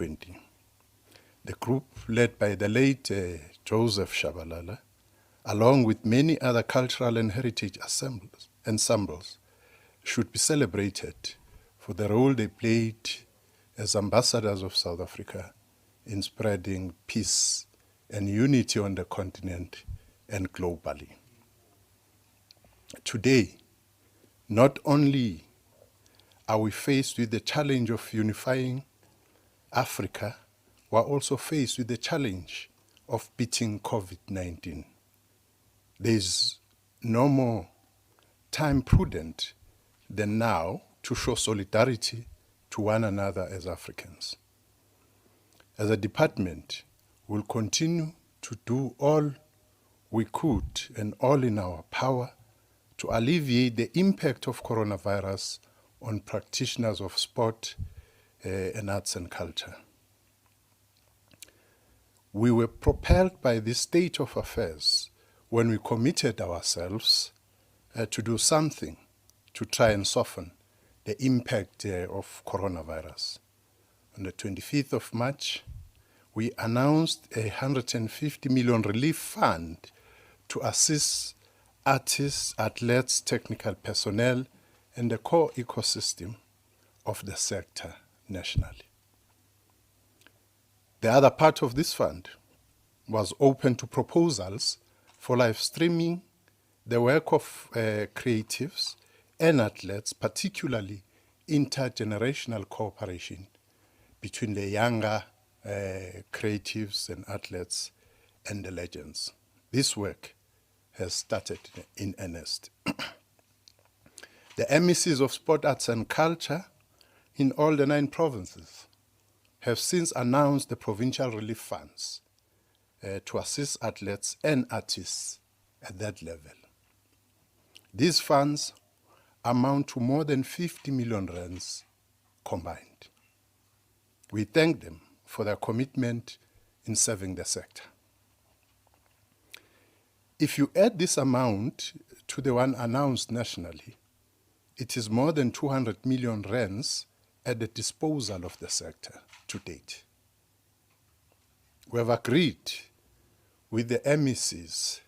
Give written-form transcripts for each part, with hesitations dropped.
2020. The group, led by the late Joseph Shabalala, along with many other cultural and heritage ensembles, should be celebrated for the role they played as ambassadors of South Africa in spreading peace and unity on the continent and globally. Today, not only are we faced with the challenge of unifying Africa, we're also faced with the challenge of beating COVID-19. There's no more time prudent than now to show solidarity to one another as Africans. As a department, we'll continue to do all we could and all in our power to alleviate the impact of coronavirus on practitioners of sport and arts and culture. We were propelled by this state of affairs when we committed ourselves to do something to try and soften the impact of coronavirus. On the 25th of March, we announced a 150 million relief fund to assist artists, athletes, technical personnel, and the core ecosystem of the sector nationally. The other part of this fund was open to proposals for live streaming the work of creatives and athletes, particularly intergenerational cooperation between the younger creatives and athletes and the legends. This work has started in earnest. The MECs of Sport, Arts and Culture in all the 9 provinces have since announced the provincial relief funds to assist athletes and artists at that level. These funds amount to more than 50 million rands combined. We thank them for their commitment in serving the sector. If you add this amount to the one announced nationally, it is more than 200 million rands at the disposal of the sector to date. We have agreed with the MECs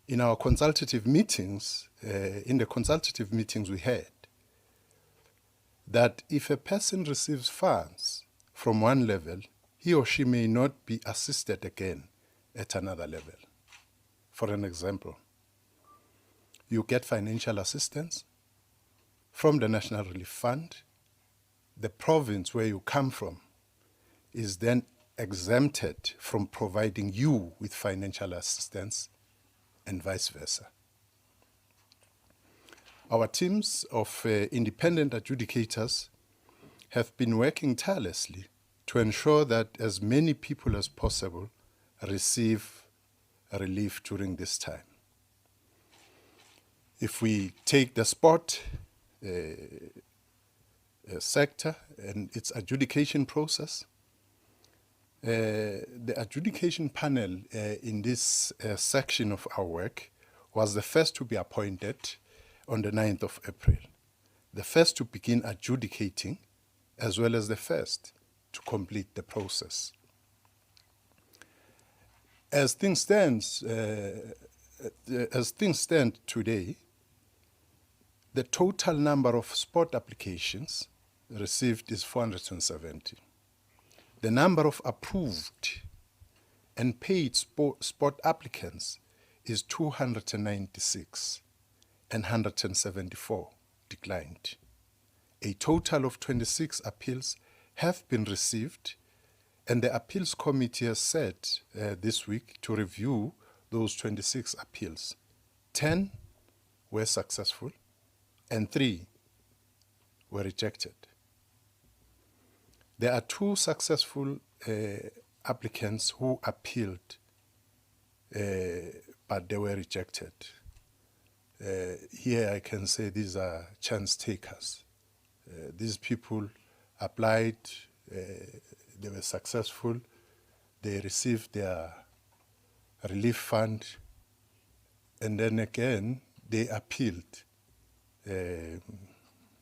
in our consultative meetings, we had, that if a person receives funds from one level, he or she may not be assisted again at another level. For an example, you get financial assistance from the National Relief Fund. The province where you come from is then exempted from providing you with financial assistance and vice versa. Our teams of independent adjudicators have been working tirelessly to ensure that as many people as possible receive relief during this time. If we take the sport sector and its adjudication process, the adjudication panel in this section of our work was the first to be appointed on the 9th of April, the first to begin adjudicating, as well as the first to complete the process. As things stand today, the total number of sport applications received is 470. The number of approved and paid sport applicants is 296, and 174 declined. A total of 26 appeals have been received, and the appeals committee has set this week to review those 26 appeals. 10 were successful, and 3 were rejected. There are 2 successful applicants who appealed, but they were rejected. Here I can say these are chance takers. These people applied, they were successful, they received their relief fund, and then again they appealed,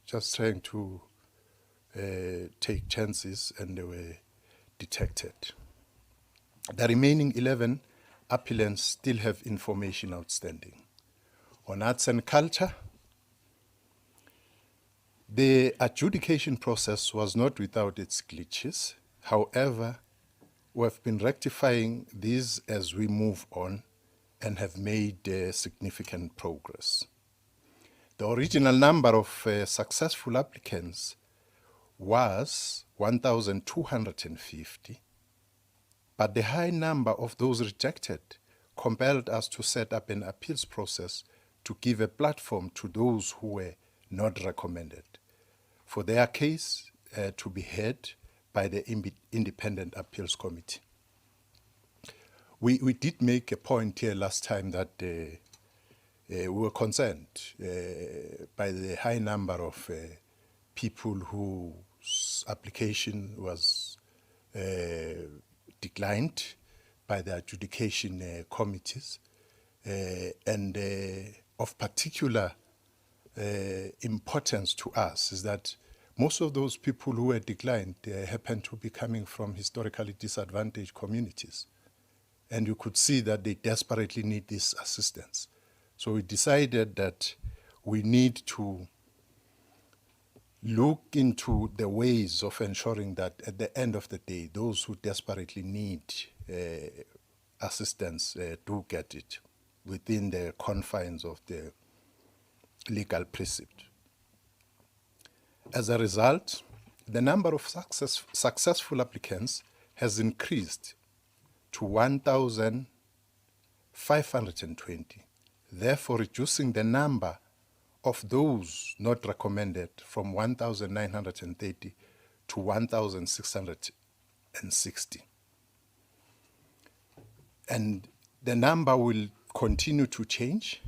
just trying to take chances, and they were detected. The remaining 11 appellants still have information outstanding. On arts and culture, the adjudication process was not without its glitches. However, we have been rectifying these as we move on and have made significant progress. The original number of successful applicants was 1,250, but the high number of those rejected compelled us to set up an appeals process to give a platform to those who were not recommended for their case to be heard by the Independent Appeals Committee. We did make a point here last time that we were concerned by the high number of people whose application was declined by the adjudication committees, and of particular importance to us is that most of those people who were declined happen to be coming from historically disadvantaged communities. And you could see that they desperately need this assistance. So we decided that we need to look into the ways of ensuring that at the end of the day, those who desperately need assistance do get it within the confines of the legal precept. As a result, the number of successful applicants has increased to 1,520, therefore reducing the number of those not recommended from 1,930 to 1,660. And the number will continue to change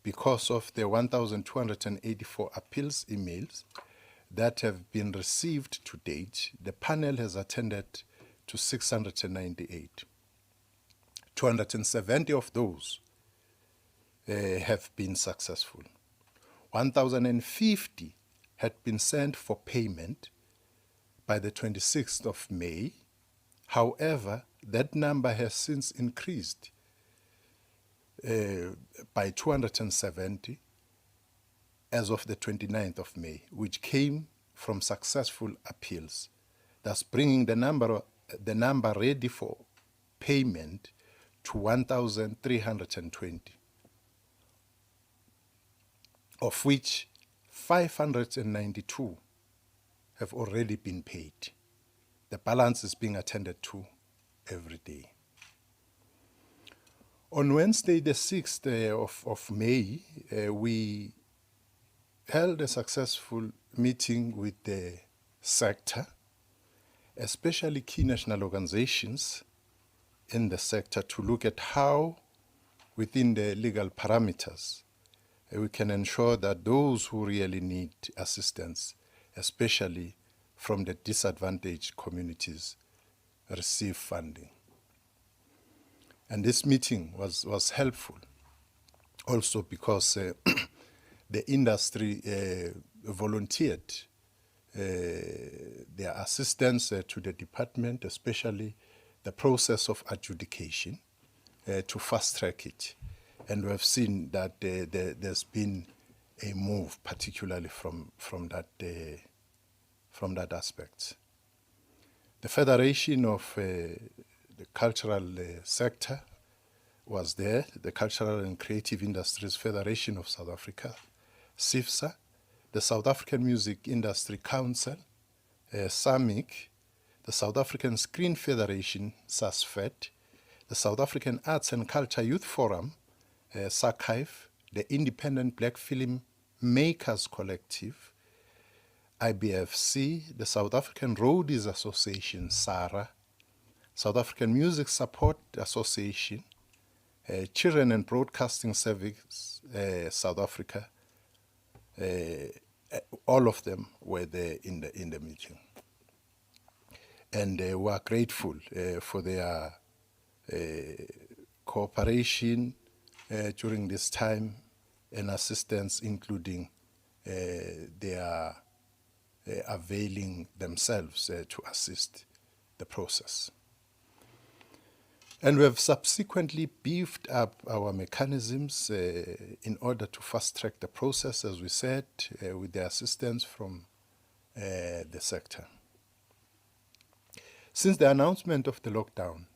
because of the 1,284 appeals emails that have been received to date. The panel has attended to 698. 270 of those have been successful. 1,050 had been sent for payment by the 26th of May. However, that number has since increased by 270 as of the 29th of May, which came from successful appeals, thus bringing the number ready for payment to 1,320, of which 592 have already been paid. The balance is being attended to every day. On Wednesday, the 6th of May, we held a successful meeting with the sector, especially key national organizations in the sector, to look at how, within the legal parameters, we can ensure that those who really need assistance, especially from the disadvantaged communities, receive funding. And this meeting was helpful also because the industry volunteered their assistance to the department, especially the process of adjudication, to fast-track it. And we have seen that there's been a move, particularly from that aspect. The Federation of the Cultural Sector was there, the Cultural and Creative Industries Federation of South Africa, SIFSA, the South African Music Industry Council, SAMIC, the South African Screen Federation, SASFET, the South African Arts and Culture Youth Forum, SACHIVE, the Independent Black Film Makers Collective, IBFC, the South African Roadies Association, SARA, South African Music Support Association, Children and Broadcasting Service, South Africa. All of them were there in the meeting. And we are grateful for their cooperation during this time and assistance, including their availing themselves to assist the process. And we have subsequently beefed up our mechanisms in order to fast-track the process, as we said, with the assistance from the sector. Since the announcement of the lockdown,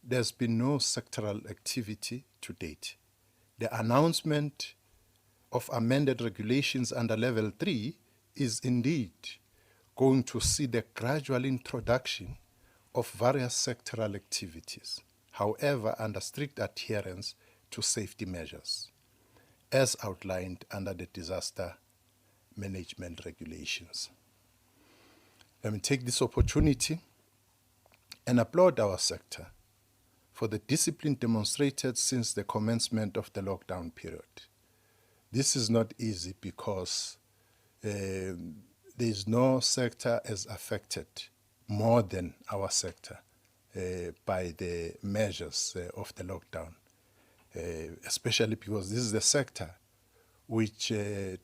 there's been no sectoral activity to date. The announcement of amended regulations under Level 3 is indeed going to see the gradual introduction of various sectoral activities, however, under strict adherence to safety measures, as outlined under the disaster management regulations. Let me take this opportunity and applaud our sector for the discipline demonstrated since the commencement of the lockdown period. This is not easy because there is no sector as affected more than our sector by the measures of the lockdown, especially because this is the sector which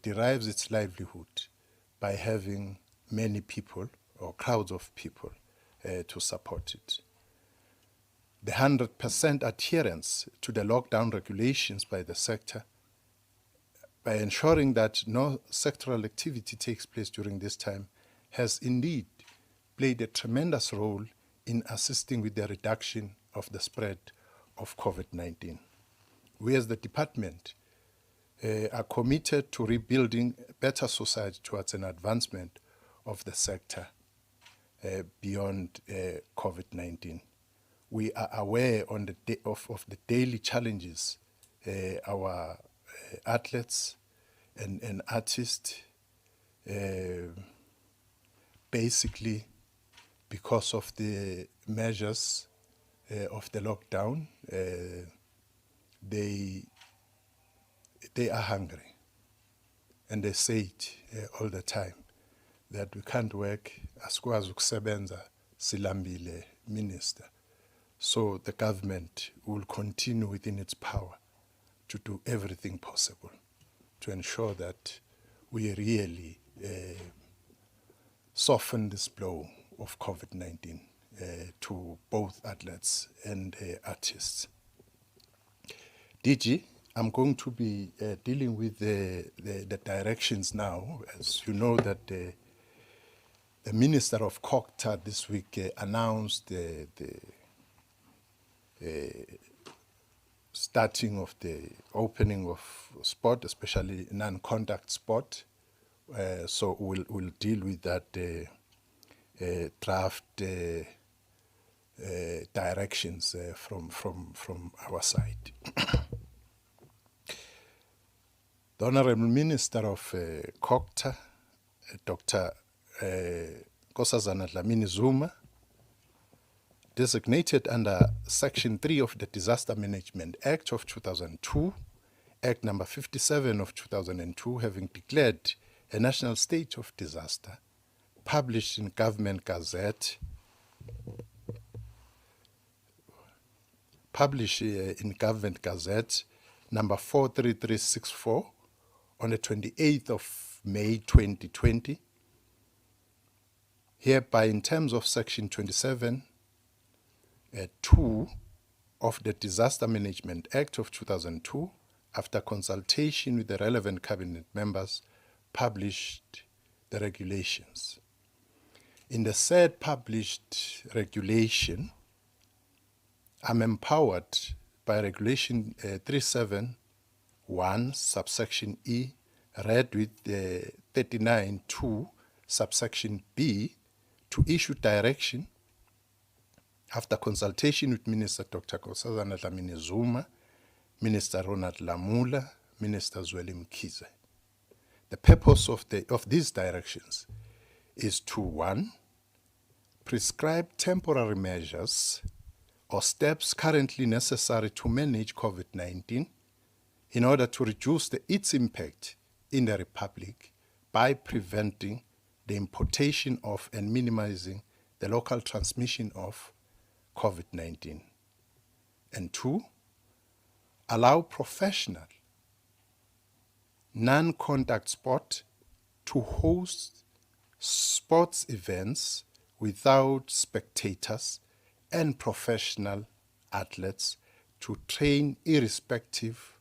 derives its livelihood by having many people or crowds of people to support it. The 100% adherence to the lockdown regulations by the sector, by ensuring that no sectoral activity takes place during this time, has indeed played a tremendous role in assisting with the reduction of the spread of COVID-19. We as the department are committed to rebuilding a better society towards an advancement of the sector beyond COVID-19. We are aware of the daily challenges our athletes and artists, basically because of the measures of the lockdown, they are hungry, and they say it all the time that we can't work, asikwazi ukusebenza silambile, Minister. So the government will continue within its power to do everything possible to ensure that we really soften this blow of COVID-19 to both athletes and artists. DG, I'm going to be dealing with the directions now. As you know that the Minister of COCTA this week announced the starting of the opening of sport, especially non-contact sport. So we'll deal with that draft directions from our side. The Honorable Minister of COCTA, Dr. Nkosazana Dlamini-Zuma, designated under Section 3 of the Disaster Management Act of 2002, Act number 57 of 2002, having declared a national state of disaster, published in Government Gazette, number 43364 on the 28th of May 2020, hereby in terms of Section 27 2 of the Disaster Management Act of 2002, after consultation with the relevant cabinet members, published the regulations. In the said published regulation, I'm empowered by Regulation 371, subsection E, read with 39.2, subsection B, to issue direction after consultation with Minister Dr. Nkosazana Dlamini-Zuma, Minister Ronald Lamula, Minister Zweli Mkhize. The purpose of these directions is to, 1, prescribe temporary measures or steps currently necessary to manage COVID-19 in order to reduce its impact in the Republic by preventing the importation of and minimizing the local transmission of COVID-19. And 2, allow professional, non-contact sport to host sports events without spectators and professional athletes to train irrespective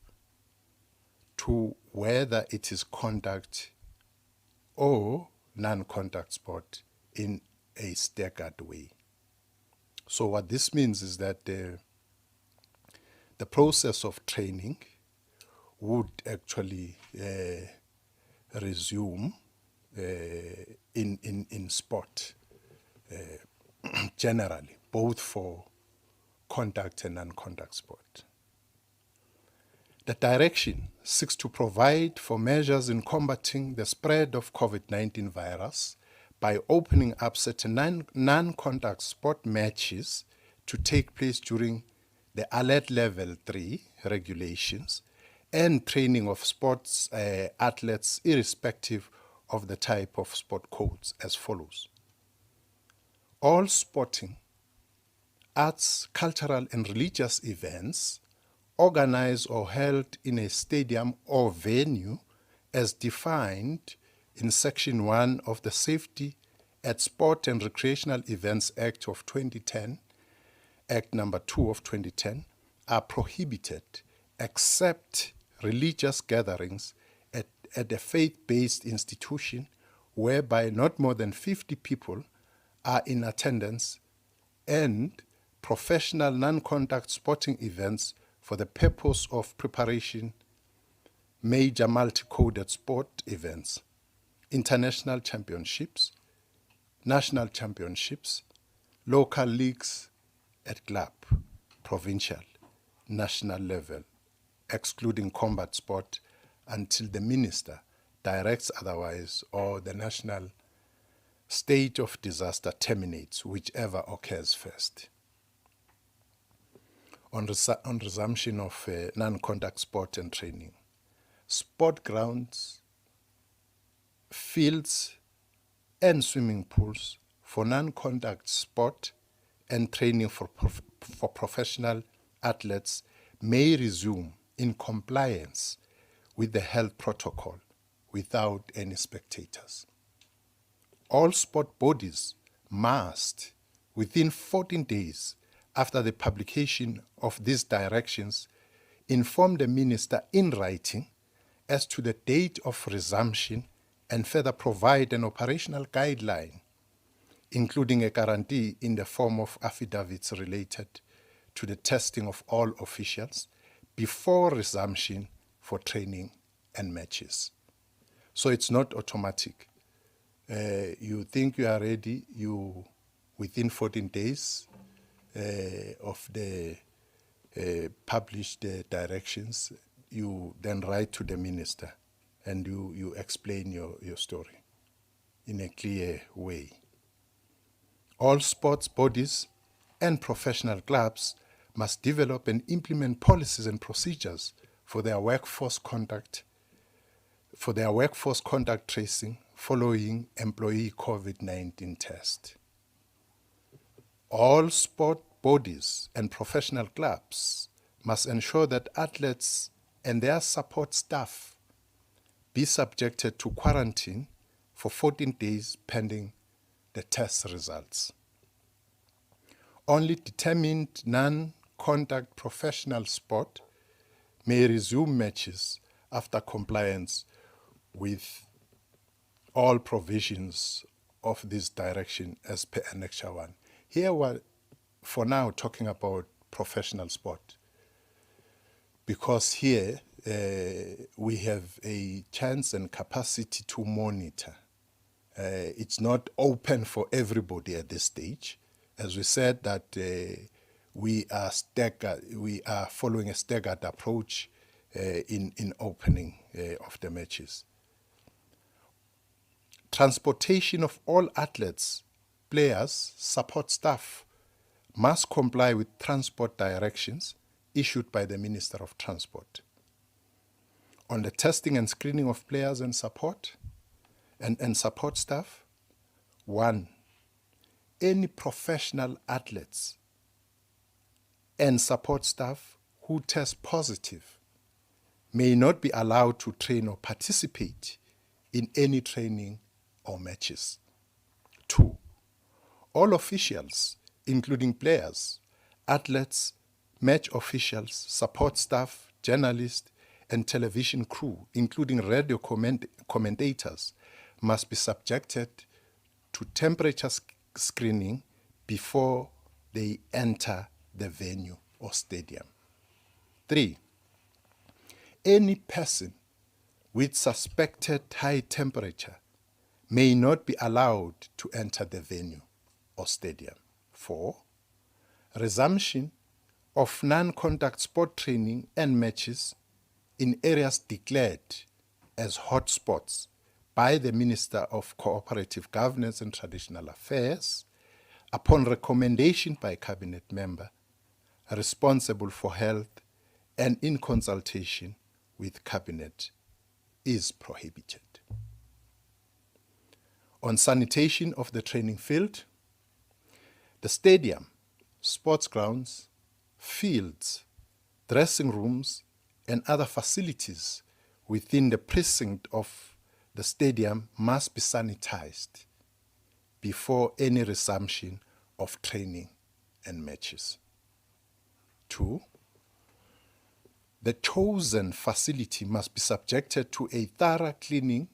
to whether it is contact or non-contact sport in a staggered way. So what this means is that the process of training would actually resume in sport generally, both for contact and non-contact sport. The direction seeks to provide for measures in combating the spread of COVID-19 virus by opening up certain non-contact sport matches to take place during the Alert Level 3 regulations and training of sports athletes irrespective of the type of sport codes as follows. All sporting, arts, cultural and religious events organized or held in a stadium or venue as defined in Section 1 of the Safety at Sport and Recreational Events Act of 2010, Act number 2 of 2010, are prohibited except religious gatherings at a faith-based institution whereby not more than 50 people are in attendance, and professional non-contact sporting events for the purpose of preparation, major multi-coded sport events, international championships, national championships, local leagues at club, provincial, national level, excluding combat sport until the minister directs otherwise or the national state of disaster terminates, whichever occurs first. On resumption of non-contact sport and training, sport grounds, fields, and swimming pools for non-contact sport and training for professional athletes may resume in compliance with the health protocol without any spectators. All sport bodies must, within 14 days after the publication of these directions, inform the minister in writing as to the date of resumption and further provide an operational guideline, including a guarantee in the form of affidavits related to the testing of all officials before resumption for training and matches. So it's not automatic. You think you are ready, you within 14 days of the published directions, you then write to the minister and you explain your story in a clear way. All sports bodies and professional clubs must develop and implement policies and procedures for their workforce contact tracing following employee COVID-19 test. All sport bodies and professional clubs must ensure that athletes and their support staff be subjected to quarantine for 14 days pending the test results. Only determined non-contact professional sport may resume matches after compliance with all provisions of this direction as per Annexure 1. Here we're, for now, talking about professional sport, because here we have a chance and capacity to monitor. It's not open for everybody at this stage. As we said, that we are following a staggered approach in opening of the matches. Transportation of all athletes, players, support staff must comply with transport directions issued by the Minister of Transport. On the testing and screening of players and support staff, 1, any professional athletes and support staff who test positive may not be allowed to train or participate in any training or matches. 2, All officials, including players, athletes, match officials, support staff, journalists, and television crew, including radio commentators, must be subjected to temperature screening before they enter the venue or stadium. 3. Any person with suspected high temperature may not be allowed to enter the venue or stadium. 4. Resumption of non-contact sport training and matches in areas declared as hotspots by the Minister of Cooperative Governance and Traditional Affairs upon recommendation by a cabinet member responsible for health and in consultation with cabinet is prohibited. On sanitation of the training field, the stadium, sports grounds, fields, dressing rooms, and other facilities within the precinct of the stadium must be sanitized before any resumption of training and matches. 2. The chosen facility must be subjected to a thorough cleaning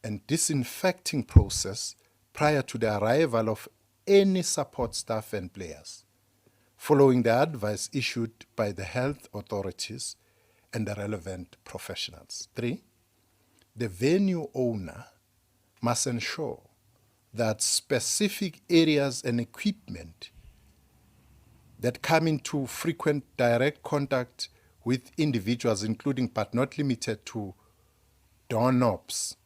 and disinfecting process prior to the arrival of any support staff and players, following the advice issued by the health authorities and the relevant professionals. 3. The venue owner must ensure that specific areas and equipment that come into frequent direct contact with individuals, including but not limited to doorknobs,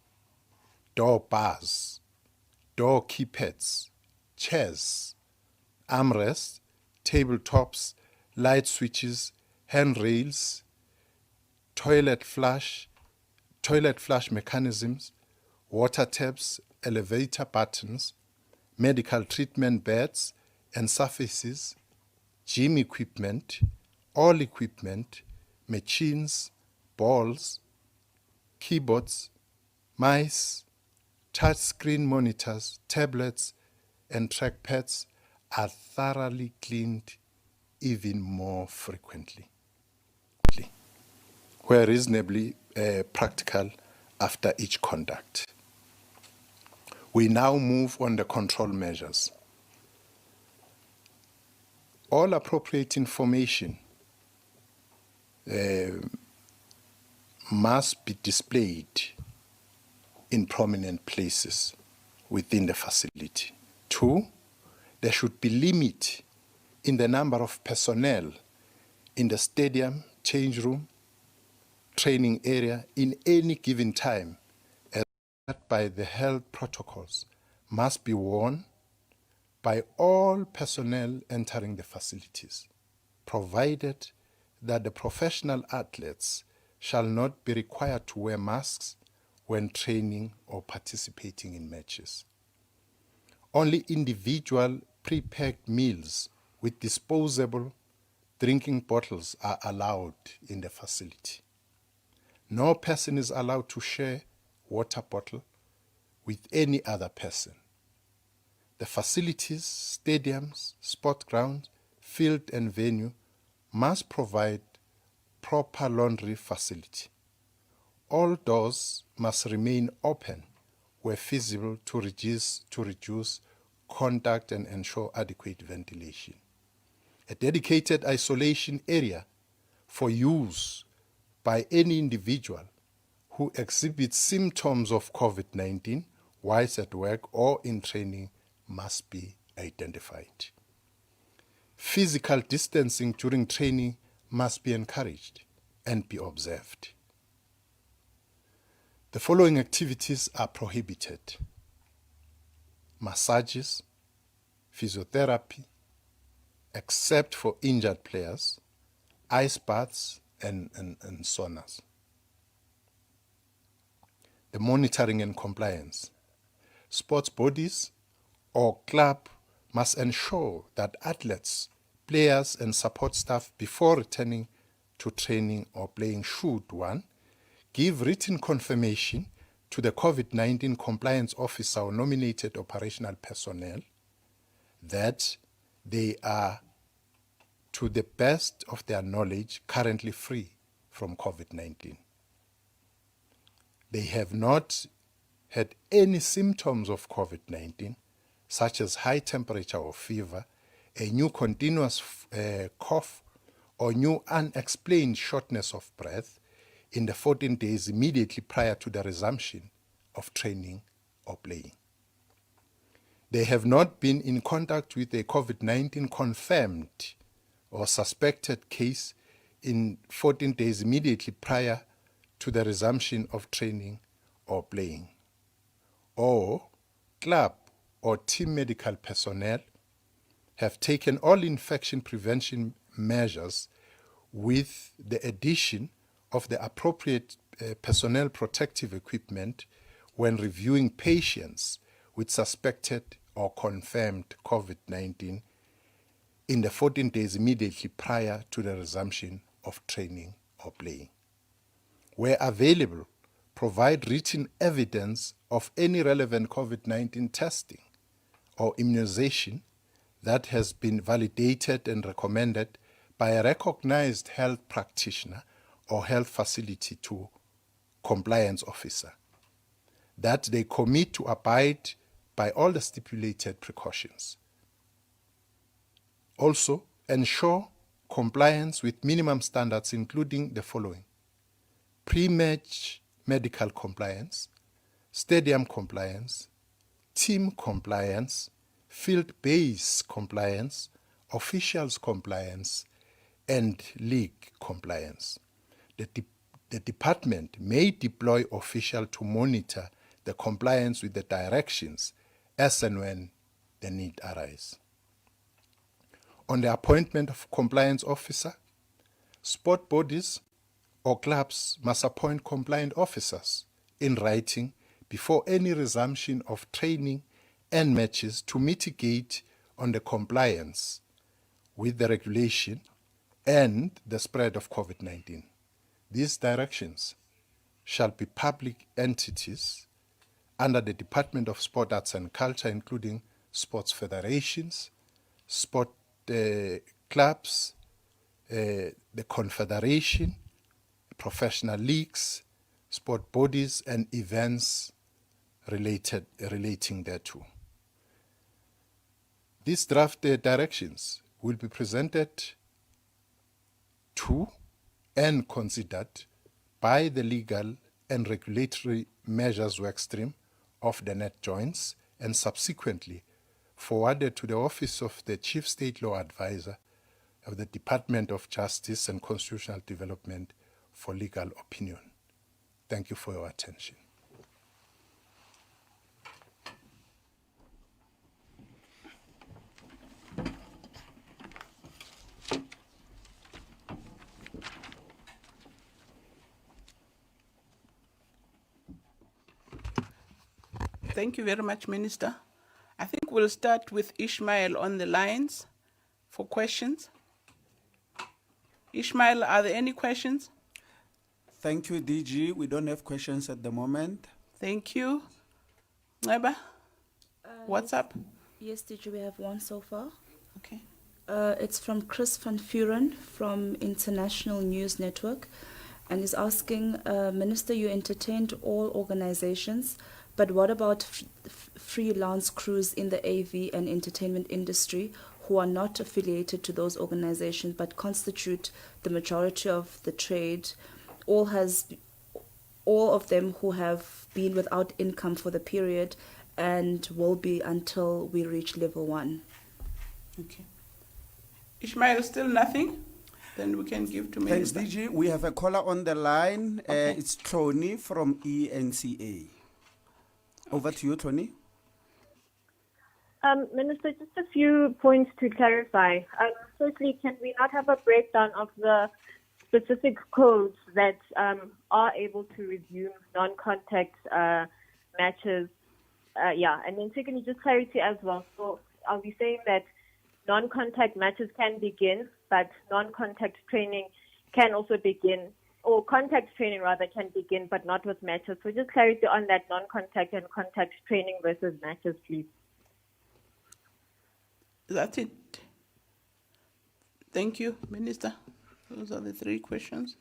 door bars, door keypads, chairs, armrests, tabletops, light switches, handrails, toilet flush mechanisms, water taps, elevator buttons, medical treatment beds and surfaces, gym equipment, all equipment, machines, balls, keyboards, mice, touchscreen monitors, tablets, and trackpads are thoroughly cleaned even more frequently, where reasonably practical after each conduct. We now move on the control measures. All appropriate information must be displayed in prominent places within the facility. 2, there should be limit in the number of personnel in the stadium, change room, training area in any given time, as by the health protocols must be worn by all personnel entering the facilities, provided that the professional athletes shall not be required to wear masks when training or participating in matches. Only individual pre-packed meals with disposable drinking bottles are allowed in the facility. No person is allowed to share water bottle with any other person. The facilities, stadiums, sport grounds, field and venue must provide proper laundry facility. All doors must remain open where feasible to reduce contact and ensure adequate ventilation. A dedicated isolation area for use by any individual who exhibits symptoms of COVID-19 whilst at work or in training must be identified. Physical distancing during training must be encouraged and be observed. The following activities are prohibited: massages, physiotherapy, except for injured players, ice baths, and saunas. The monitoring and compliance. Sports bodies or club must ensure that athletes, players, and support staff before returning to training or playing should 1. Give written confirmation to the COVID-19 compliance officer or nominated operational personnel that they are, to the best of their knowledge, currently free from COVID-19. They have not had any symptoms of COVID-19, such as high temperature or fever, a new continuous cough, or new unexplained shortness of breath in the 14 days immediately prior to the resumption of training or playing. They have not been in contact with a COVID-19 confirmed or suspected case in 14 days immediately prior to the resumption of training or playing. Or club or team medical personnel have taken all infection prevention measures with the addition of the appropriate personnel protective equipment when reviewing patients with suspected or confirmed COVID-19 in the 14 days immediately prior to the resumption of training or playing. Where available, provide written evidence of any relevant COVID-19 testing or immunization that has been validated and recommended by a recognized health practitioner or health facility to compliance officer, that they commit to abide by all the stipulated precautions. Also, ensure compliance with minimum standards, including the following: pre-match medical compliance, stadium compliance, team compliance, field base compliance, officials compliance, and league compliance. The department may deploy officials to monitor the compliance with the directions as and when the need arises. On the appointment of compliance officer, sport bodies or clubs must appoint compliant officers in writing before any resumption of training and matches to mitigate on the compliance with the regulation and the spread of COVID-19. These directions shall be public entities under the Department of Sport, Arts and Culture, including sports federations, sport clubs, the confederation, professional leagues, sport bodies, and events relating thereto. These draft directions will be presented to and considered by the legal and regulatory measures workstream of the net joints and subsequently forwarded to the Office of the Chief State Law Advisor of the Department of Justice and Constitutional Development for legal opinion. Thank you for your attention. Thank you very much, Minister. I think we'll start with Ishmael on the lines for questions. Ishmael, are there any questions? Thank you, DG. We don't have questions at the moment. Thank you. Neba, what's up? Yes, DG, we have one so far. Okay. It's from Chris van Vuren from International News Network, and he's asking, Minister, you entertained all organizations, but what about freelance crews in the AV and entertainment industry who are not affiliated to those organizations but constitute the majority of the trade? All of them who have been without income for the period and will be until we reach level 1. Okay. Ishmael, still nothing? Then we can give to Thanks, Minister. DG. We have a caller on the line. Okay. It's Tony from ENCA. Over to you, Tony. Minister, just a few points to clarify. Firstly, can we not have a breakdown of the specific codes that are able to resume non-contact matches? And then secondly, just clarity as well. So are we saying that non-contact matches can begin, but non-contact training can also begin, or contact training rather can begin, but not with matches? So just clarity on that non-contact and contact training versus matches, please. That's it. Thank you, Minister. Those are the 3 questions.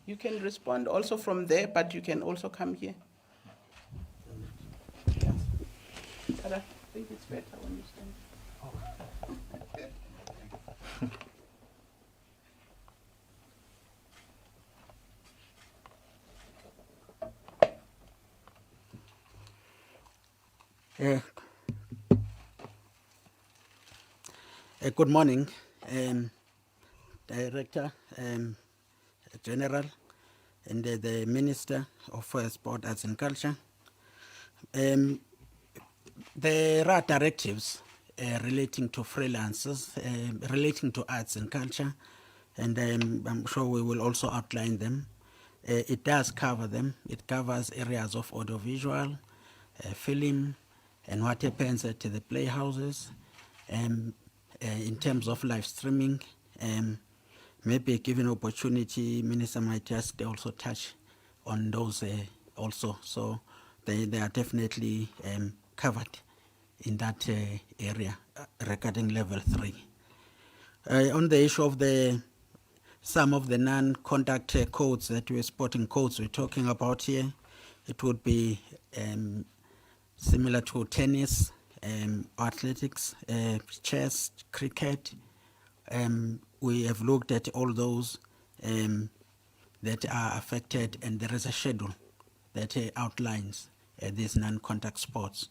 You can respond also from there, but you can also come here. Yeah. But I think it's better when you stand. Good morning, Director General, and the Minister of Sport, Arts and Culture. There are directives relating to freelancers, relating to arts and culture, and I'm sure we will also outline them. It does cover them. It covers areas of audiovisual, film, and what happens at the playhouses. In terms of live streaming, maybe given opportunity, Minister might just also touch on those also. So they are definitely covered in that area regarding level 3. On the issue of some of the non-contact codes that sporting codes we're talking about here, it would be similar to tennis, athletics, chess, cricket. We have looked at all those that are affected, and there is a schedule that outlines these non-contact sports.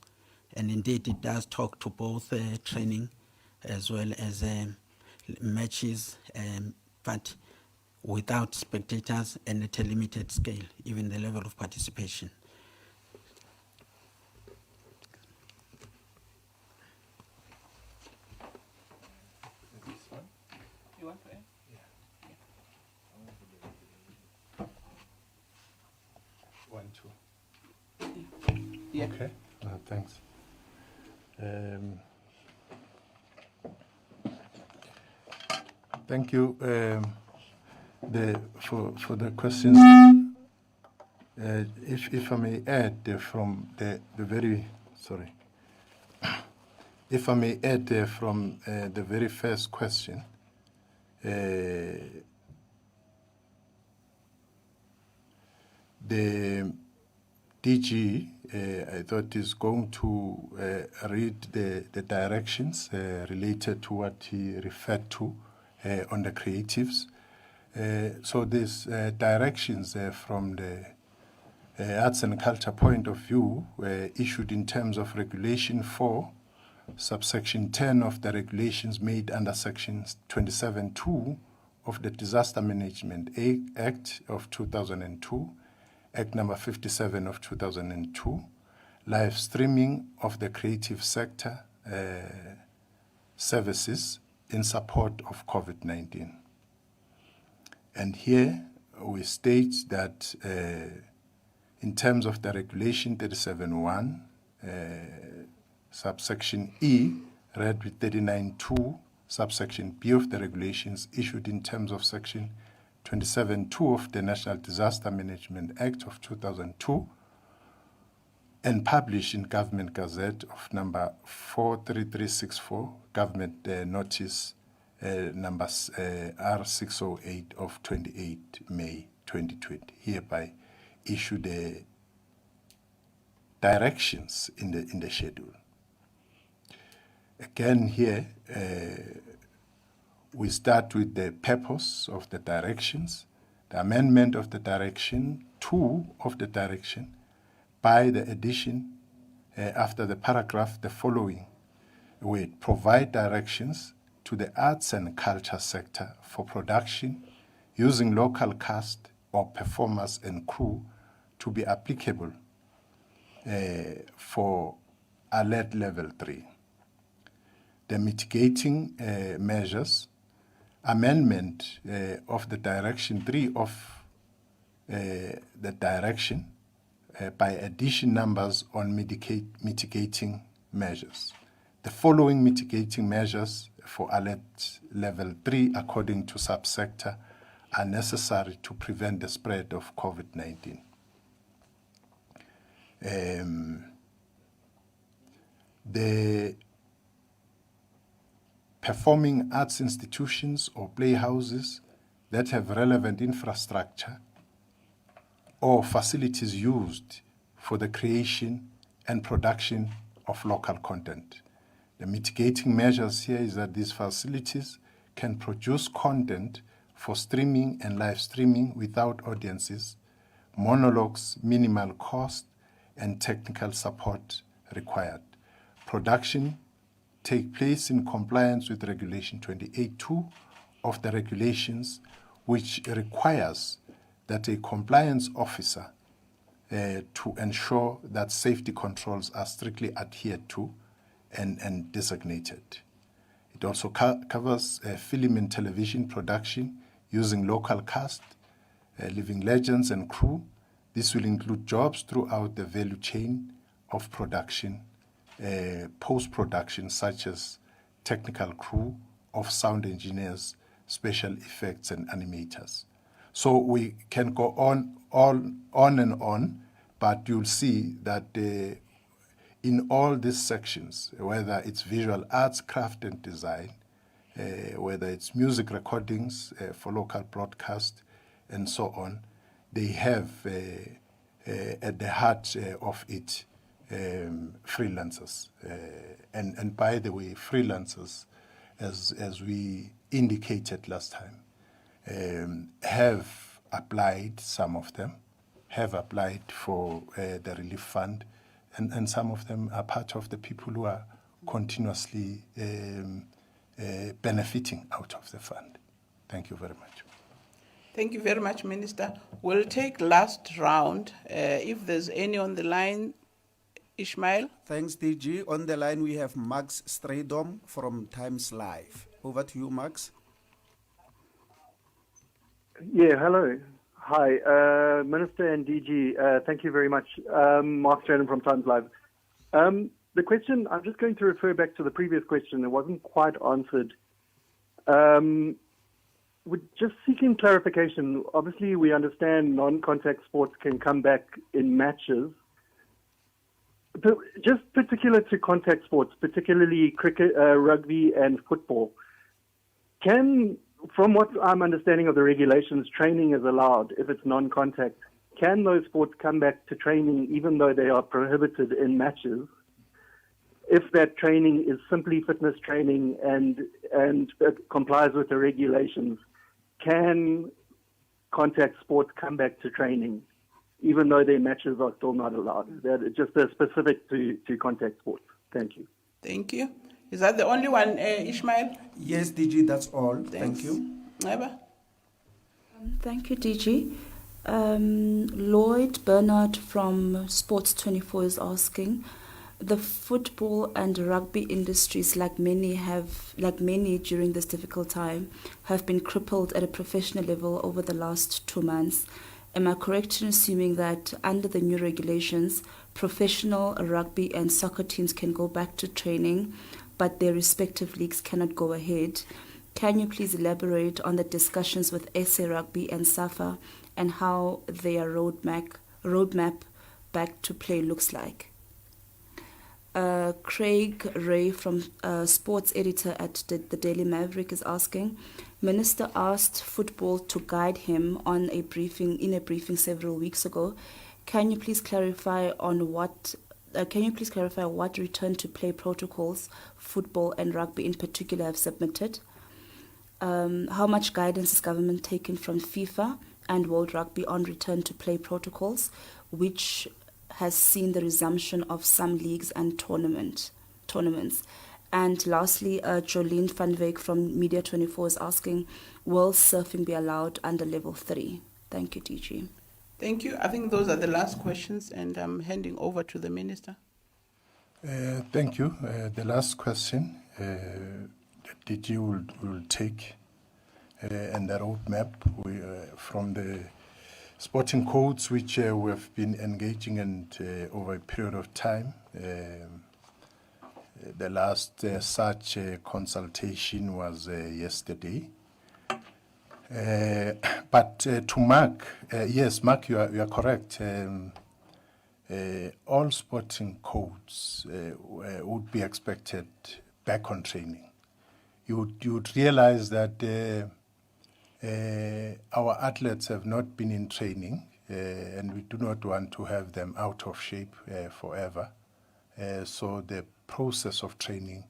And indeed, it does talk to both training as well as matches, but without spectators and at a limited scale, even the level of participation. You want to add? Yeah. 1, 2. Yeah. Okay. Thanks. Thank you for the questions. If I may add from the very if I may add from the very first question. The DG, I thought, is going to read the directions related to what he referred to on the creatives. So these directions from the arts and culture point of view were issued in terms of Regulation 4, subsection 10 of the regulations made under Section 27(2) of the Disaster Management Act of 2002, Act number 57 of 2002, live streaming of the creative sector services in support of COVID-19. And here we state that in terms of the Regulation 37(1), subsection E, read with 39(2), subsection B of the regulations issued in terms of Section 27(2) of the National Disaster Management Act of 2002 and published in Government Gazette of number 43364, Government Notice number R608 of 28 May 2020, hereby issue the directions in the schedule. Again here, we start with the purpose of the directions, the amendment of the direction 2 of the direction by the addition after the paragraph the following with provide directions to the arts and culture sector for production using local cast or performers and crew to be applicable for alert level 3. The mitigating measures, amendment of the direction 3 of the direction by addition numbers on mitigating measures. The following mitigating measures for alert level 3 according to subsector are necessary to prevent the spread of COVID-19. The performing arts institutions or playhouses that have relevant infrastructure or facilities used for the creation and production of local content. The mitigating measures here is that these facilities can produce content for streaming and live streaming without audiences, monologues, minimal cost, and technical support required. Production take place in compliance with Regulation 28.2 of the regulations, which requires that a compliance officer to ensure that safety controls are strictly adhered to and designated. It also covers film and television production using local cast, living legends and crew. This will include jobs throughout the value chain of production, post-production, such as technical crew of sound engineers, special effects, and animators. So we can go on and on, but you'll see that in all these sections, whether it's visual arts, craft and design, whether it's music recordings for local broadcast, and so on, they have at the heart of it freelancers. And by the way, freelancers, as we indicated last time, have applied, some of them have applied for the relief fund, and some of them are part of the people who are continuously benefiting out of the fund. Thank you very much. Thank you very much, Minister. We'll take last round. If there's any on the line, Ishmael. Thanks, DG. On the line, we have Max Straydom from Times Live. Over to you, Max. Yeah, hello. Hi, Minister and DG. Thank you very much. Mark Straydom from Times Live. The question, I'm just going to refer back to the previous question. It wasn't quite answered. We're just seeking clarification. Obviously, we understand non-contact sports can come back in matches. But just particular to contact sports, particularly cricket, rugby, and football, from what I'm understanding of the regulations, training is allowed if it's non-contact. Can those sports come back to training even though they are prohibited in matches? If that training is simply fitness training and it complies with the regulations, can contact sports come back to training even though their matches are still not allowed? That is just specific to contact sports. Thank you. Thank you. Is that the only one, Ishmael? Yes, DG, that's all. Thanks. Thank you. Eba? Thank you, DG. Lloyd Bernard from Sports 24 is asking, the football and rugby industries, like many during this difficult time, have been crippled at a professional level over the last 2 months. Am I correct in assuming that under the new regulations, professional rugby and soccer teams can go back to training, but their respective leagues cannot go ahead? Can you please elaborate on the discussions with SA Rugby and SAFA and how their roadmap back to play looks like? Craig Ray from sports editor at the Daily Maverick is asking, Minister asked football to guide him in a briefing several weeks ago. Can you please clarify what return to play protocols football and rugby in particular have submitted? How much guidance is government taken from FIFA and World Rugby on return to play protocols, which has seen the resumption of some leagues and tournaments? And lastly, Jolene van Wyk from Media 24 is asking, will surfing be allowed under level 3? Thank you, DG. Thank you. I think those are the last questions, and I'm handing over to the Minister. Thank you. The last question, DG will take, and the roadmap from the sporting codes which we have been engaging in over a period of time. The last such consultation was yesterday. But to Mark, yes, Mark, you are correct. all sporting codes would be expected back on training. You'd realize that our athletes have not been in training, and we do not want to have them out of shape forever. So the process of training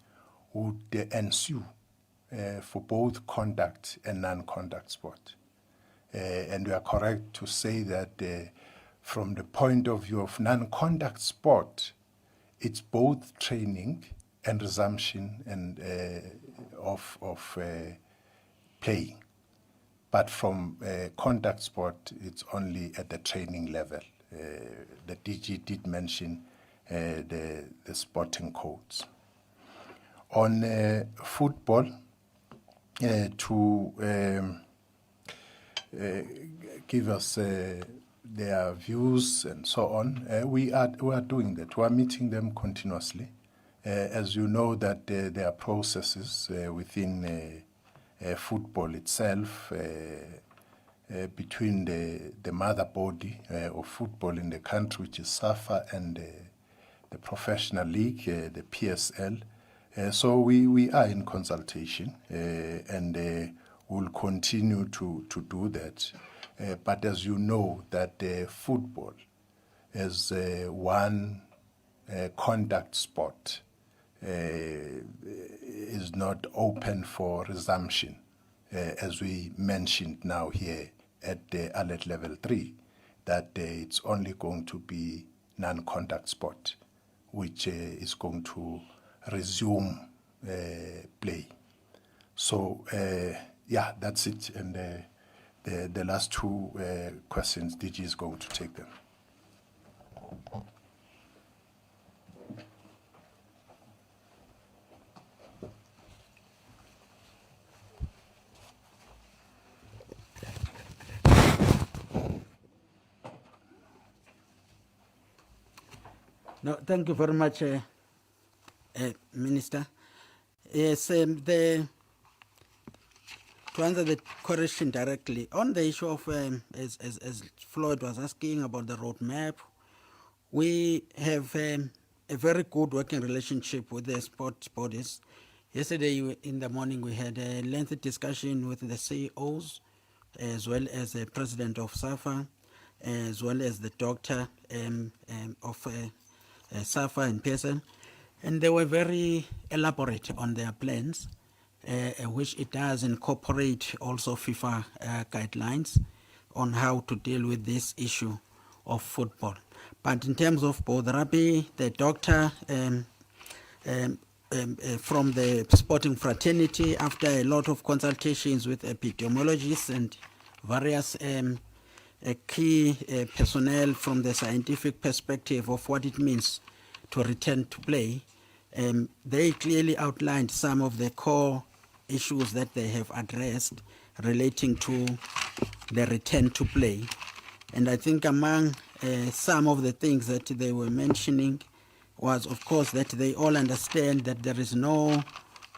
would ensue for both contact and non-contact sport. And we are correct to say that from the point of view of non-contact sport, it's both training and resumption and of playing. But from contact sport, it's only at the training level. The DG did mention the sporting codes. On football, to give us their views and so on, we are doing that. We are meeting them continuously. As you know, that there are processes within football itself, between the mother body of football in the country, which is SAFA, and the professional league, the PSL. So we are in consultation, and we'll continue to do that. But as you know, that football is one contact sport, is not open for resumption, as we mentioned now here at the alert level 3, that it's only going to be non-contact sport, which is going to resume play. So, yeah, that's it. And the last two questions, DG is going to take them. No, thank you very much, Minister. Yes, to answer the question directly, on the issue of, as Floyd was asking about the roadmap, we have a very good working relationship with the sports bodies. Yesterday in the morning, we had a lengthy discussion with the CEOs, as well as the president of SAFA, as well as the doctor of SAFA and PSN, and they were very elaborate on their plans, which it does incorporate also FIFA guidelines on how to deal with this issue of football. But in terms of both Rabi, the doctor from the sporting fraternity, after a lot of consultations with epidemiologists and various key personnel from the scientific perspective of what it means to return to play, they clearly outlined some of the core issues that they have addressed relating to the return to play. And I think among some of the things that they were mentioning was, of course, that they all understand that there is no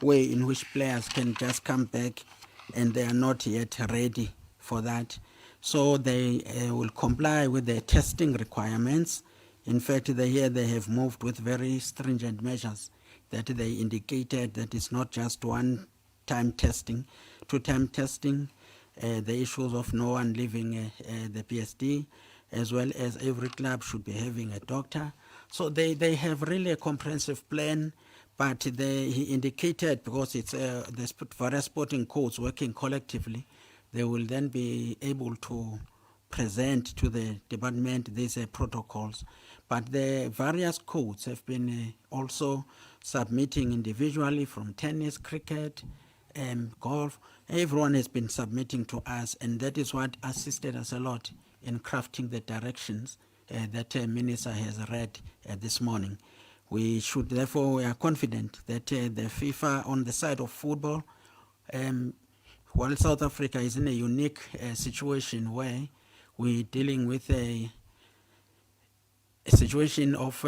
way in which players can just come back and they are not yet ready for that. So they will comply with the testing requirements. In fact, they have moved with very stringent measures that they indicated that it's not just one-time testing, two-time testing, the issues of no one leaving the PSD, as well as every club should be having a doctor. So they have really a comprehensive plan, but he indicated, because it's the various sporting codes working collectively, they will then be able to present to the department these protocols. But the various codes have been also submitting individually, from tennis, cricket, golf. Everyone has been submitting to us, and that is what assisted us a lot in crafting the directions that Minister has read this morning. We are confident that the FIFA, on the side of football, while South Africa is in a unique situation where we're dealing with a situation of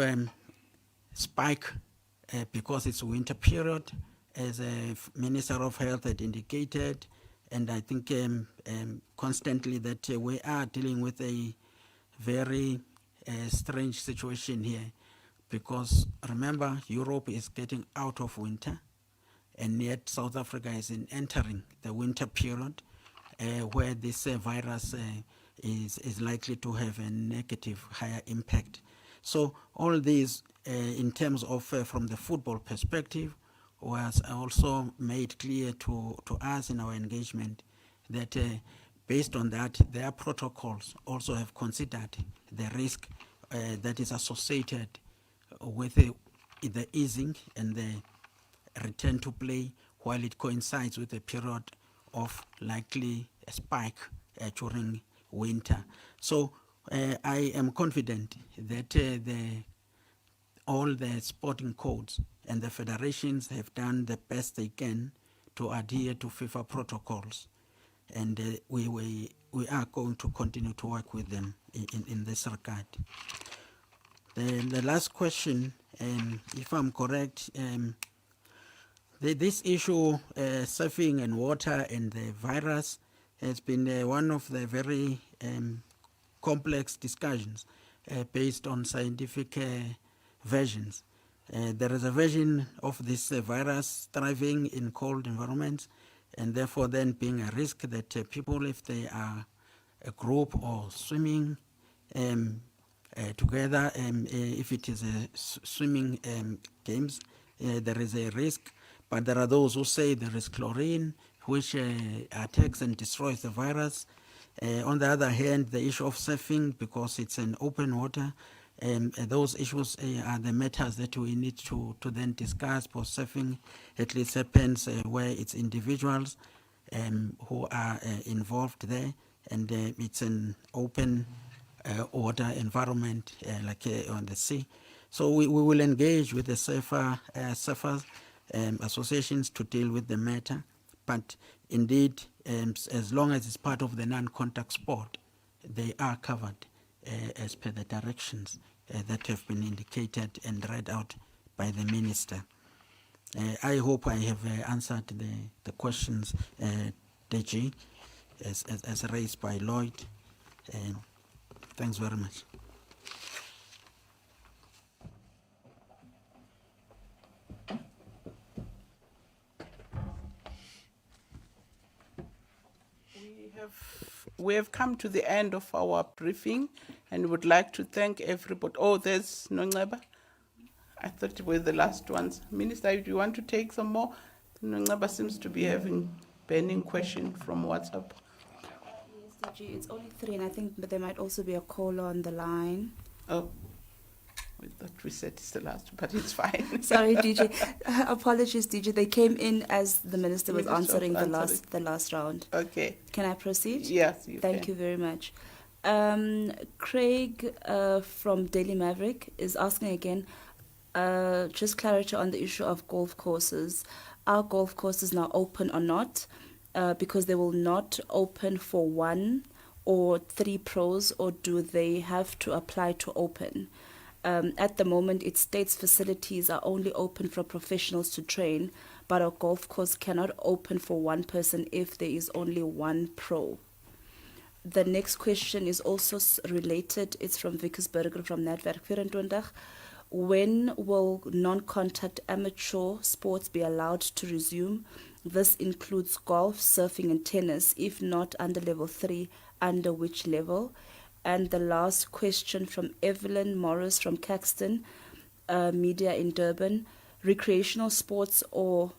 spike because it's winter period, as a Minister of Health had indicated, and I think constantly that we are dealing with a very strange situation here, because remember, Europe is getting out of winter, and yet South Africa is entering the winter period, where this virus is likely to have a negative, higher impact. So all these, in terms of from the football perspective, was also made clear to us in our engagement that based on that, their protocols also have considered the risk that is associated with the easing and the return to play, while it coincides with a period of likely a spike during winter. So I am confident that all the sporting codes and the federations have done the best they can to adhere to FIFA protocols, and we are going to continue to work with them in this regard. The last question, if I'm correct, this issue, surfing and water and the virus, has been one of the very complex discussions based on scientific versions. There is a version of this virus thriving in cold environments, and therefore then being a risk that people, if they are a group or swimming together, if it is a swimming games, there is a risk. But there are those who say there is chlorine, which attacks and destroys the virus. On the other hand, the issue of surfing, because it's an open water, those issues are the matters that we need to then discuss. For surfing, at least happens where it's individuals who are involved there, and it's an open water environment like on the sea. So we will engage with the surfers associations to deal with the matter. But indeed, as long as it's part of the non-contact sport, they are covered as per the directions that have been indicated and read out by the minister. I hope I have answered the questions, DG, as raised by Lloyd. Thanks very much. We have come to the end of our briefing and would like to thank everybody. Oh, there's Nongaba. I thought we were the last ones. Minister, do you want to take some more? Nongaba seems to be having burning question from WhatsApp. Yes, DG, it's only 3, and I think but there might also be a caller on the line. Oh, we thought we said it's the last, but it's fine. Sorry, DG. Apologies, DG. They came in as the minister was answering the last round. Okay. Can I proceed? Yes, you Thank can. you very much. Craig from Daily Maverick is asking again, just clarity on the issue of golf courses. Are golf courses now open or not? Because they will not open for 1 or 3 pros, or do they have to apply to open? At the moment, it states facilities are only open for professionals to train, but a golf course cannot open for 1 person if there is only 1 pro. The next question is also related. It's from Vickersberger from Netwerk 24. When will non-contact amateur sports be allowed to resume? This includes golf, surfing and tennis. If not under level 3, under which level? And the last question from Evelyn Morris from Caxton Media in Durban. Recreational sports or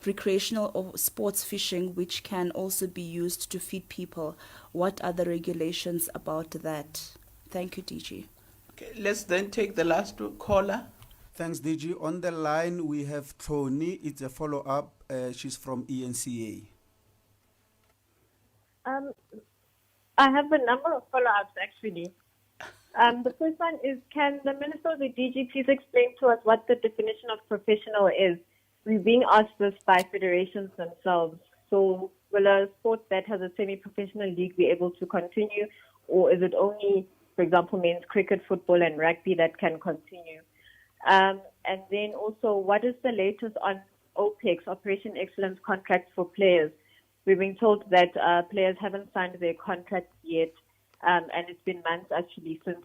sports fishing, which can also be used to feed people. What are the regulations about that? Thank you, DG. Okay, let's then take the last caller. Thanks, DG. On the line, we have Tony. It's a follow-up. She's from ENCA. I have a number of follow-ups, actually. The first one is, can the Minister of the DG please explain to us what the definition of professional is? We're being asked this by federations themselves. So will a sport that has a semi-professional league be able to continue, or is it only, for example, men's cricket, football, and rugby that can continue? And then also, what is the latest on OPEX, Operation Excellence contracts for players? We've been told that players haven't signed their contracts yet, and it's been months actually since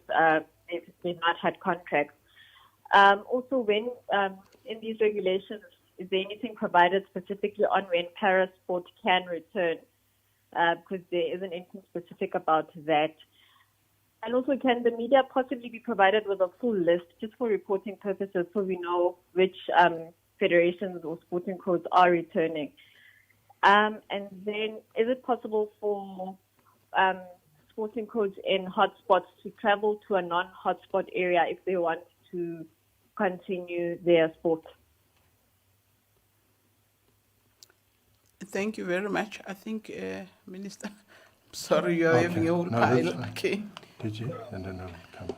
they've not had contracts. Also, when in these regulations, is there anything provided specifically on when parasport can return? Because there isn't anything specific about that. And also, can the media possibly be provided with a full list just for reporting purposes so we know which federations or sporting codes are returning? And then, is it possible for sporting codes in hotspots to travel to a non-hotspot area if they want to continue their sport? Thank you very much. I think, Minister, sorry, you're Okay. having a whole No, that's pile. fine. Okay. Did you? And then I'll come.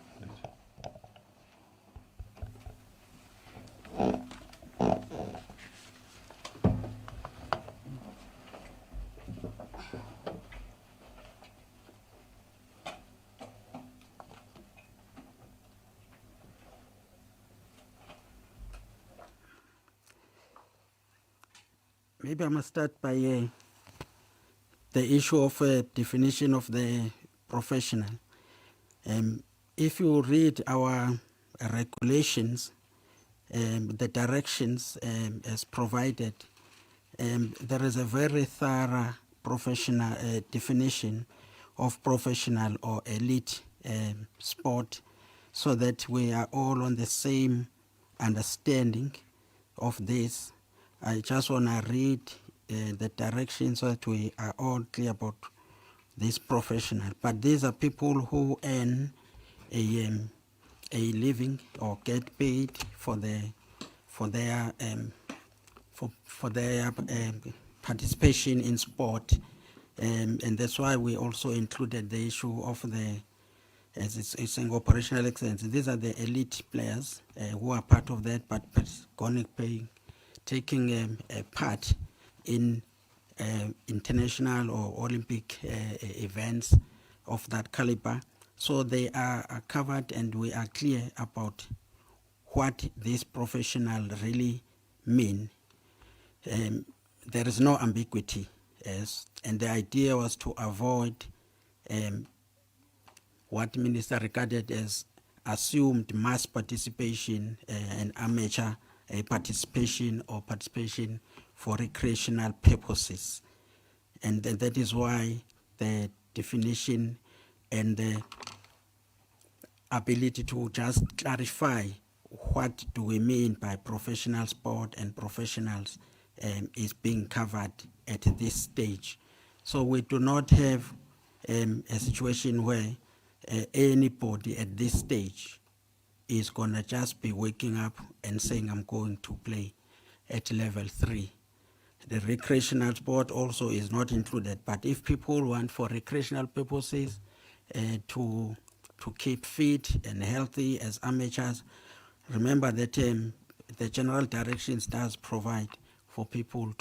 Maybe I must start by the issue of definition of the professional. If you read our regulations, the directions as provided, there is a very thorough professional definition of professional or elite sport, so that we are all on the same understanding of this. I just want to read the directions so that we are all clear about this professional. But these are people who earn a living or get paid for their participation in sport, and that's why we also included the issue of the, as it's saying, operational excellence. These are the elite players who are part of that, but taking a part in international or Olympic events of that caliber. So they are covered, and we are clear about what this professional really mean. There is no ambiguity, and the idea was to avoid what Minister regarded as assumed mass participation and amateur participation or participation for recreational purposes. And that is why the definition and the ability to just clarify what do we mean by professional sport and professionals is being covered at this stage. So we do not have a situation where anybody at this stage is going to just be waking up and saying, I'm going to play at level 3. The recreational sport also is not included, but if people want for recreational purposes to keep fit and healthy as amateurs, remember that the general directions does provide for people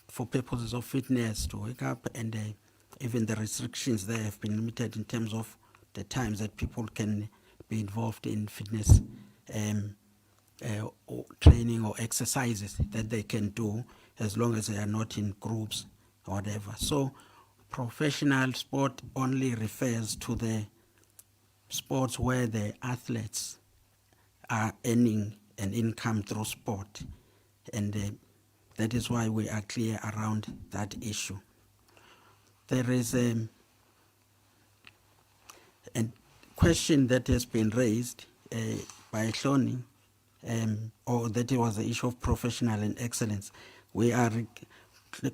for purposes of fitness to wake up, and even the restrictions there have been limited in terms of the times that people can be involved in fitness or training or exercises that they can do, as long as they are not in groups or whatever. So professional sport only refers to the sports where the athletes are earning an income through sport, and that is why we are clear around that issue. There is a question that has been raised by Hloni, or that it was the issue of professional and excellence. We are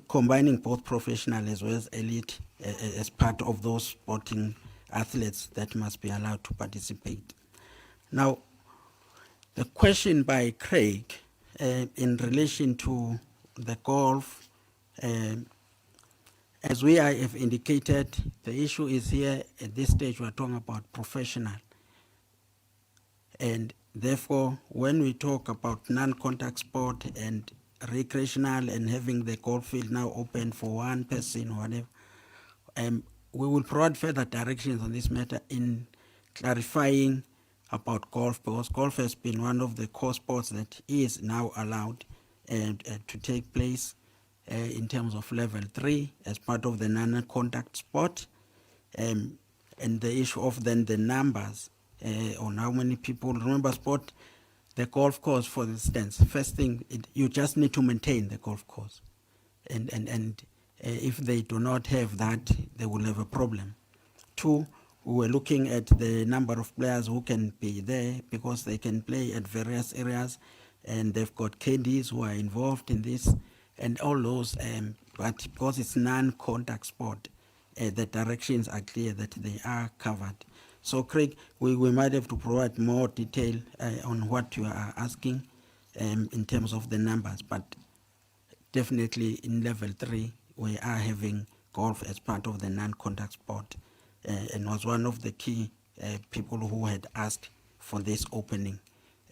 combining both professional as well as elite as part of those sporting athletes that must be allowed to participate. Now, the question by Craig in relation to the golf, as we have indicated, the issue is here at this stage we're talking about professional. And therefore, when we talk about non-contact sport and recreational and having the golf field now open for one person or whatever, we will provide further directions on this matter in clarifying about golf, because golf has been one of the core sports that is now allowed to take place in terms of level 3 as part of the non-contact sport. and the issue of then the numbers on how many people. Remember, sport, the golf course, for instance, first thing, you just need to maintain the golf course. And if they do not have that, they will have a problem. Two, we were looking at the number of players who can be there because they can play at various areas, and they've got caddies who are involved in this, and all those, but because it's non-contact sport, the directions are clear that they are covered. So, Craig, we might have to provide more detail on what you are asking in terms of the numbers, but definitely in level 3, we are having golf as part of the non-contact sport, and was one of the key people who had asked for this opening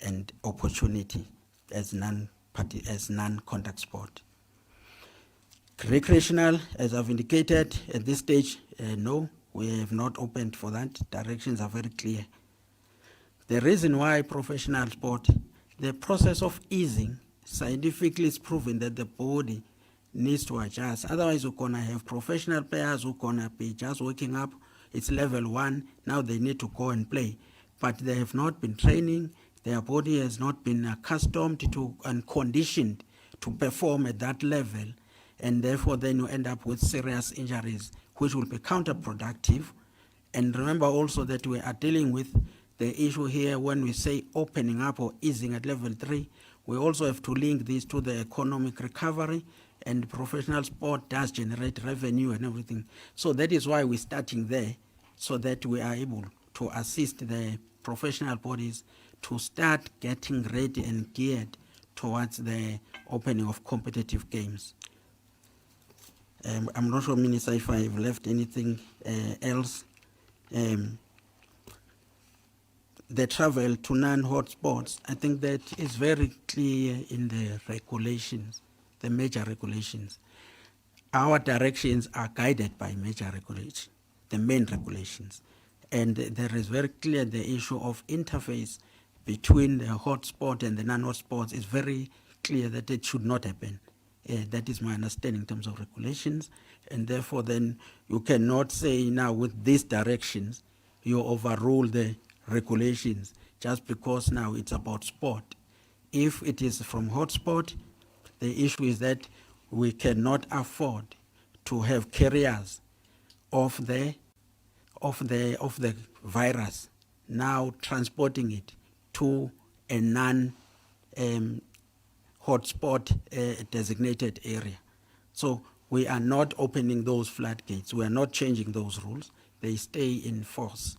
and opportunity as non-contact sport. Recreational, as I've indicated, at this stage, no, we have not opened for that. Directions are very clear. The reason why professional sport, the process of easing, scientifically is proven that the body needs to adjust. Otherwise, we're going to have professional players who are going to be just waking up. It's level 1. Now they need to go and play. But they have not been training. Their body has not been accustomed to and conditioned to perform at that level. And therefore, then you end up with serious injuries, which will be counterproductive. And remember also that we are dealing with the issue here when we say opening up or easing at level 3. We also have to link this to the economic recovery, and professional sport does generate revenue and everything. So that is why we're starting there, so that we are able to assist the professional bodies to start getting ready and geared towards the opening of competitive games. I'm not sure, Minister, if I've left anything else. The travel to non-hotspots, I think that is very clear in the regulations, the major regulations. Our directions are guided by major regulations, the main regulations. And there is very clear the issue of interface between the hotspot and the non-hotspots is very clear that it should not happen. That is my understanding in terms of regulations. And therefore then you cannot say now with these directions, you overrule the regulations just because now it's about sport. If it is from hotspot, the issue is that we cannot afford to have carriers of the virus now transporting it to a hotspot designated area. So we are not opening those floodgates. We are not changing those rules. They stay in force.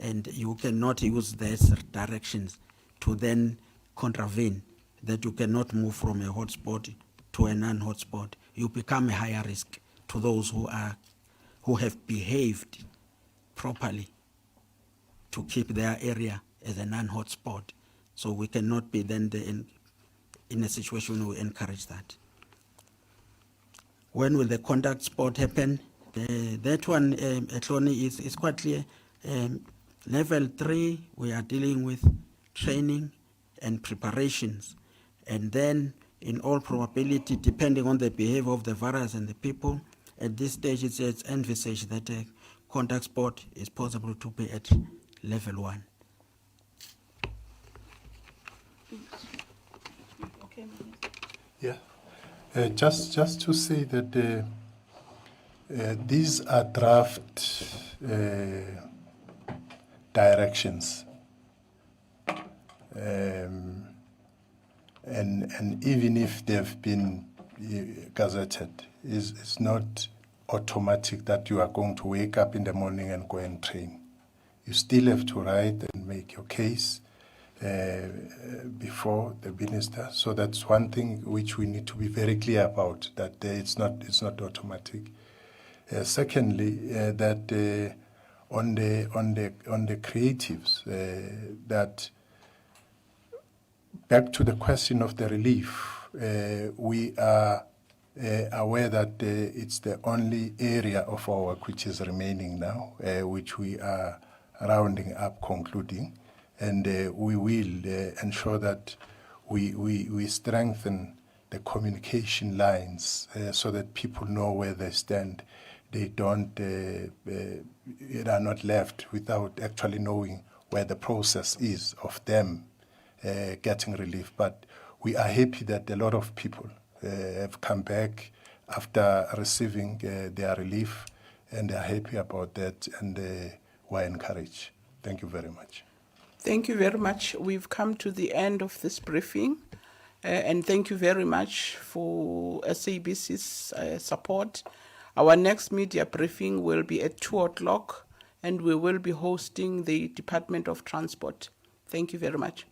And you cannot use these directions to then contravene that you cannot move from a hotspot to a non-hotspot. You become a higher risk to those who have behaved properly to keep their area as a non-hotspot. So we cannot be then in a situation where we encourage that. When will the contact sport happen? That one, Etloni, is quite clear. Level 3, we are dealing with training and preparations. And then, in all probability, depending on the behavior of the virus and the people, at this stage it's envisaged that a contact sport is possible to be at level 1. Okay, Yeah. Just to say that these are draft directions, and even if they've been gazetted, it's not automatic that you are going to wake up in the morning and go and train. You still have to write and make your case before the minister. So that's one thing which we need to be very clear about, that it's not automatic. Secondly, that on the creatives, that back to the question of the relief, we are aware that it's the only area of our work which is remaining now, which we are rounding up, concluding, and we will ensure that we strengthen the communication lines so that people know where they stand. they are not left without actually knowing where the process is of them getting relief. But we are happy that a lot of people have come back after receiving their relief, and they are happy about that, and we're encouraged. Thank you very much. Thank you very much. We've come to the end of this briefing, and thank you very much for SABC's support. Our next media briefing will be at 2 o'clock, and we will be hosting the Department of Transport. Thank you very much.